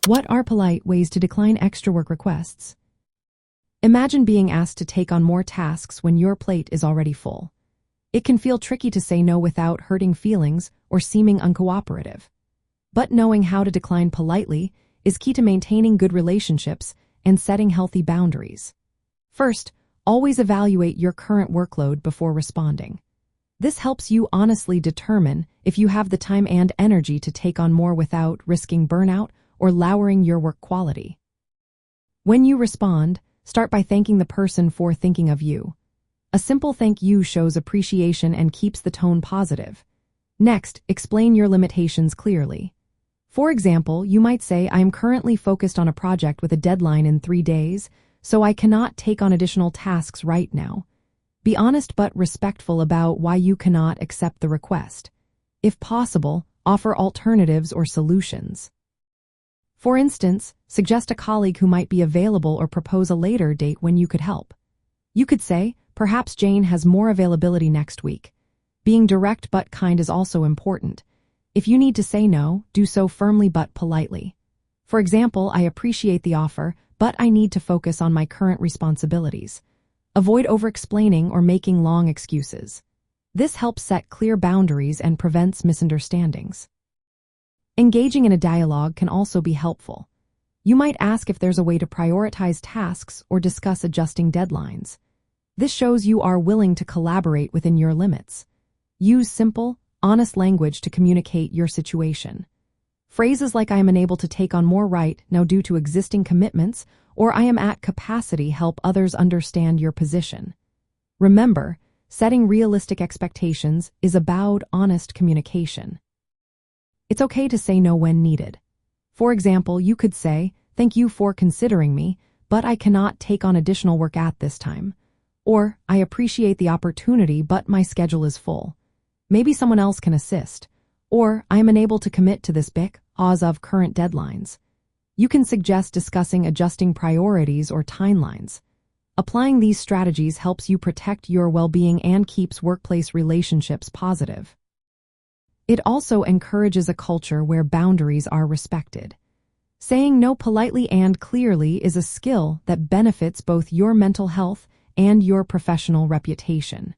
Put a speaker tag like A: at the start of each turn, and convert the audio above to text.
A: What are polite ways to decline extra work requests? Imagine being asked to take on more tasks when your plate is already full. It can feel tricky to say no without hurting feelings or seeming uncooperative. But knowing how to decline politely is key to maintaining good relationships and setting healthy boundaries. First, always evaluate your current workload before responding. This helps you honestly determine if you have the time and energy to take on more without risking burnout or lowering your work quality. When you respond, start by thanking the person for thinking of you. A simple thank you shows appreciation and keeps the tone positive. Next, explain your limitations clearly. For example, you might say, I am currently focused on a project with a deadline in 3 days, so I cannot take on additional tasks right now. Be honest but respectful about why you cannot accept the request. If possible, offer alternatives or solutions. For instance, suggest a colleague who might be available or propose a later date when you could help. You could say, perhaps Jane has more availability next week. Being direct but kind is also important. If you need to say no, do so firmly but politely. For example, I appreciate the offer, but I need to focus on my current responsibilities. Avoid over-explaining or making long excuses. This helps set clear boundaries and prevents misunderstandings. Engaging in a dialogue can also be helpful. You might ask if there's a way to prioritize tasks or discuss adjusting deadlines. This shows you are willing to collaborate within your limits. Use simple, honest language to communicate your situation. Phrases like I am unable to take on more right now due to existing commitments or I am at capacity help others understand your position. Remember, setting realistic expectations is about honest communication. It's okay to say no when needed. For example, you could say, thank you for considering me, but I cannot take on additional work at this time. Or, I appreciate the opportunity, but my schedule is full. Maybe someone else can assist. Or, I am unable to commit to this because of current deadlines. You can suggest discussing adjusting priorities or timelines. Applying these strategies helps you protect your well-being and keeps workplace relationships positive. It also encourages a culture where boundaries are respected. Saying no politely and clearly is a skill that benefits both your mental health and your professional reputation.